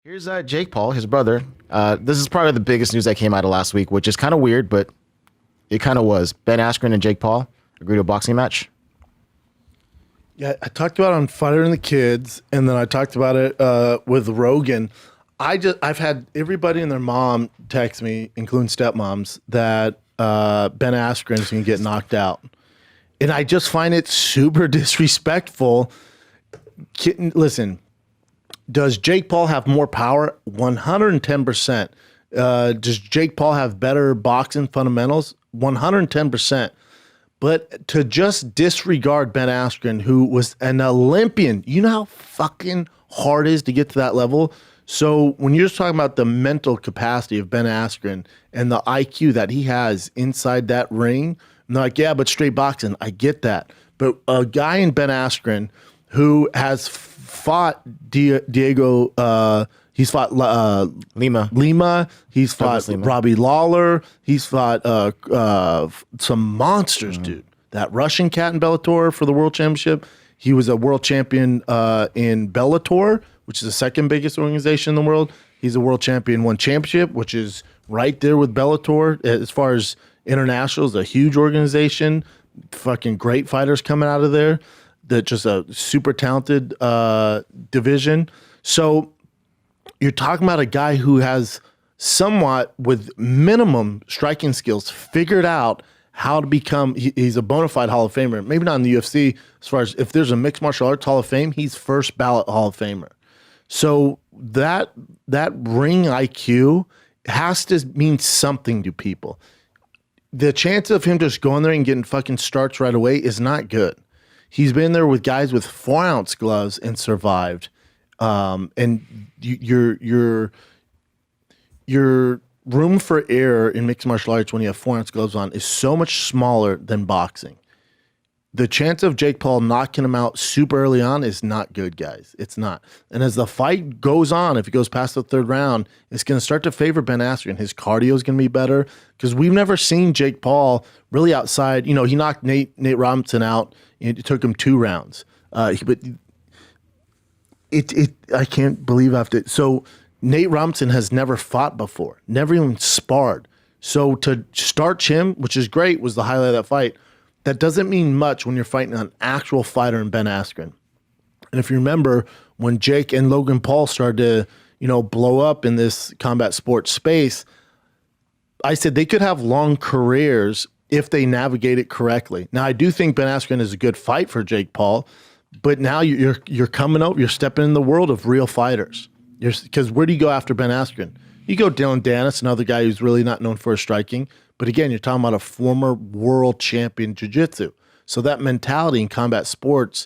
Here's Jake Paul, his brother. This is probably the biggest news that came out of last week, which is kind of weird, but it kind of was. Ben Askren and Jake Paul agreed to a boxing match. Yeah, I talked about it on Fighter and the Kids, and then I talked about it with Rogan. I've had everybody and their mom text me, including stepmoms, that Ben Askren is going to get knocked out, and I just find it super disrespectful. Listen, does Jake Paul have more power? 110%. Does Jake Paul have better boxing fundamentals? 110%. But to just disregard Ben Askren, who was an Olympian, you know how fucking hard it is to get to that level? So when you're just talking about the mental capacity of Ben Askren and the IQ that he has inside that ring, I'm like, yeah, but straight boxing, I get that. But a guy in Ben Askren who has fought Diego, he's fought Lima. He's fought Robbie Lawler. He's fought some monsters, dude. That Russian cat in Bellator for the world championship. He was a world champion in Bellator, which is the second biggest organization in the world. He's a world champion, one championship, which is right there with Bellator. As far as internationals, a huge organization. Fucking great fighters coming out of there. That just a super talented division. So you're talking about a guy who has somewhat, with minimum striking skills, figured out how to become, he's a bona fide Hall of Famer. Maybe not in the UFC, as far as if there's a mixed martial arts Hall of Fame, he's first ballot Hall of Famer. So that ring IQ has to mean something to people. The chance of him just going there and getting fucking starts right away is not good. He's been there with guys with 4-ounce gloves and survived. And your room for error in mixed martial arts when you have 4-ounce gloves on is so much smaller than boxing. The chance of Jake Paul knocking him out super early on is not good, guys. It's not. And as the fight goes on, if it goes past the third round, it's going to start to favor Ben Askren. His cardio is going to be better because we've never seen Jake Paul really outside. You know, he knocked Nate Robinson out. It took him 2 rounds. But I can't believe after. So Nate Robinson has never fought before, never even sparred. So to starch him, which is great, was the highlight of that fight. That doesn't mean much when you're fighting an actual fighter in Ben Askren. And if you remember, when Jake and Logan Paul started to, blow up in this combat sports space, I said they could have long careers if they navigate it correctly. Now, I do think Ben Askren is a good fight for Jake Paul, but now you're coming out, you're stepping in the world of real fighters. Because where do you go after Ben Askren? You go Dylan Dennis, another guy who's really not known for his striking. But again, you're talking about a former world champion jiu-jitsu. So that mentality in combat sports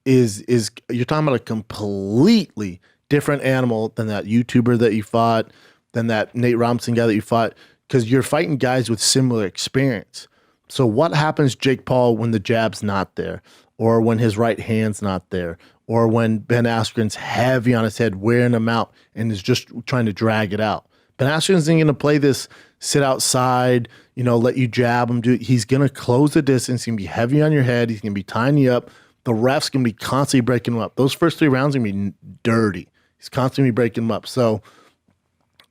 is you're talking about a completely different animal than that YouTuber that you fought, than that Nate Robinson guy that you fought, because you're fighting guys with similar experience. So what happens, Jake Paul, when the jab's not there, or when his right hand's not there, or when Ben Askren's heavy on his head, wearing him out, and is just trying to drag it out? Ben Askren isn't going to play this sit outside, let you jab him. He's going to close the distance. He's going to be heavy on your head. He's going to be tying you up. The ref's going to be constantly breaking him up. Those first 3 rounds are going to be dirty. He's constantly breaking him up. So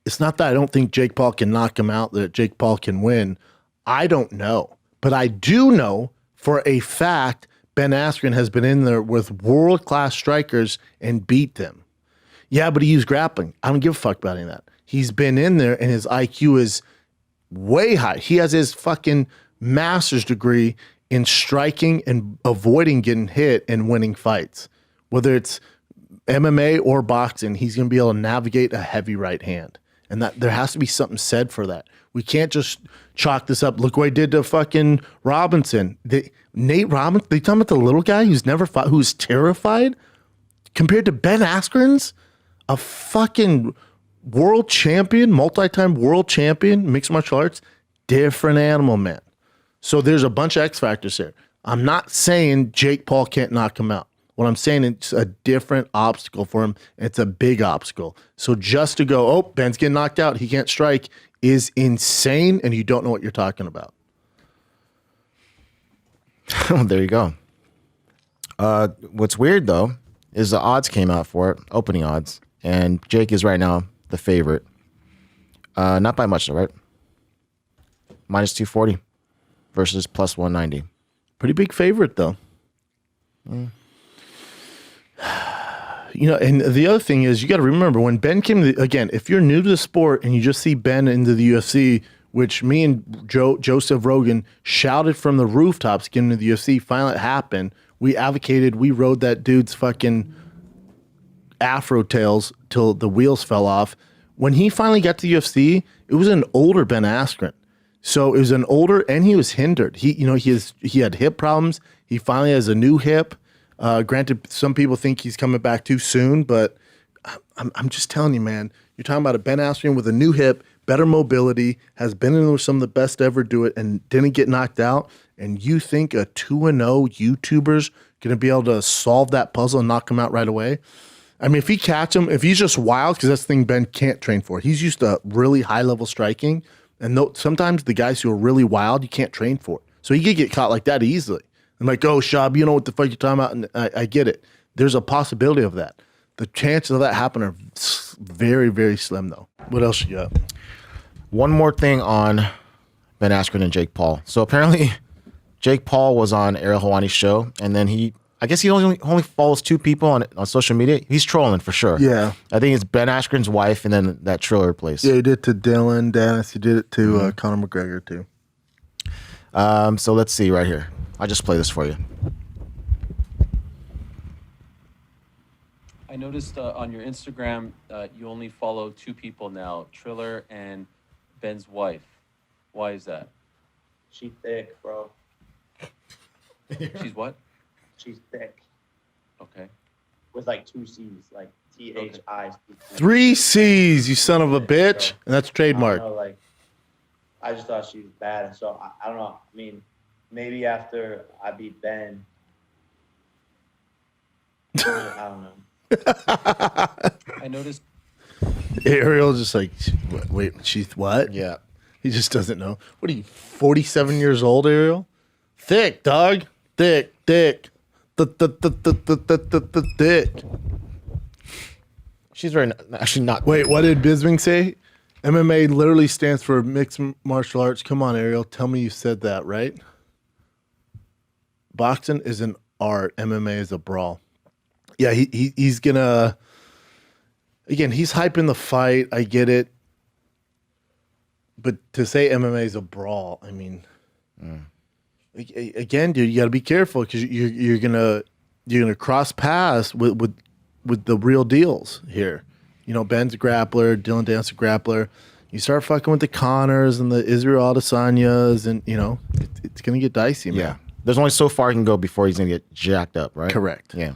it's not that I don't think Jake Paul can knock him out, that Jake Paul can win. I don't know. But I do know for a fact Ben Askren has been in there with world-class strikers and beat them. Yeah, but he used grappling. I don't give a fuck about any of that. He's been in there and his IQ is way high. He has his fucking master's degree in striking and avoiding getting hit and winning fights. Whether it's MMA or boxing, he's going to be able to navigate a heavy right hand. And that there has to be something said for that. We can't just chalk this up. Look what he did to fucking Robinson. Nate Robinson, they talking about the little guy who's never fought, who's terrified, compared to Ben Askren's, a fucking world champion, multi-time world champion, mixed martial arts, different animal, man. So there's a bunch of X factors here. I'm not saying Jake Paul can't knock him out. What I'm saying, it's a different obstacle for him. It's a big obstacle. So just to go, oh, Ben's getting knocked out, he can't strike, is insane, and you don't know what you're talking about. There you go. What's weird, though, is the odds came out for it, opening odds. and Jake is right now the favorite. Not by much, though, right? Minus 240 versus plus 190. Pretty big favorite, though. You know, and the other thing is, you got to remember when Ben came to again, if you're new to the sport and you just see Ben into the UFC, which me and Joseph Rogan shouted from the rooftops getting into the UFC, finally it happened. We advocated, we rode that dude's fucking afro tails till the wheels fell off. When he finally got to the UFC, it was an older Ben Askren. So it was an older, and he was hindered. He had hip problems. He finally has a new hip. Granted, some people think he's coming back too soon, but I'm just telling you, man. You're talking about a Ben Askren with a new hip, better mobility, has been in with some of the best to ever do it, and didn't get knocked out. And you think a 2-0 YouTuber's going to be able to solve that puzzle and knock him out right away? I mean, if he catch him, if he's just wild, because that's the thing Ben can't train for. He's used to really high-level striking. And sometimes the guys who are really wild, you can't train for. So he could get caught like that easily. I'm like, oh, Shab, you know what the fuck you're talking about? And I get it. There's a possibility of that. The chances of that happening are very, very slim, though. What else you got? One more thing on Ben Askren and Jake Paul. So apparently, Jake Paul was on Ariel Helwani's show, and then I guess he only follows 2 people on social media. He's trolling for sure. Yeah. I think it's Ben Askren's wife and then that Triller place. Yeah, he did it to Dylan Dennis. He did it to Conor McGregor, too. So let's see right here. I'll just play this for you. I noticed on your Instagram you only follow 2 people now, Triller and Ben's wife. Why is that? She thick, bro. She's what? She's thick. Okay. With like 2 C's, like THI. 3 C's, you son of a bitch. And that's trademark. I don't know, like, I just thought she was bad. And so, I don't know. I mean, maybe after I beat Ben, I don't know. I noticed. Ariel's just like, wait, she's what? Yeah. He just doesn't know. What are you, 47 years old, Ariel? Thick, dog. Thick. Thick. She's very actually not. Wait, what did Bisming say? MMA literally stands for mixed martial arts. Come on, Ariel. Tell me you said that, right? Boxing is an art. MMA is a brawl. Yeah, he's gonna. Again, he's hyping the fight. I get it. But to say MMA is a brawl, I mean, again, dude, you got to be careful because you're gonna cross paths with the real deals here. You know, Ben's a grappler, Dylan Dance a grappler. You start fucking with the Connors and the Israel Adesanyas, and it's gonna get dicey, man. Yeah. There's only so far he can go before he's gonna get jacked up, right? Correct. Yeah.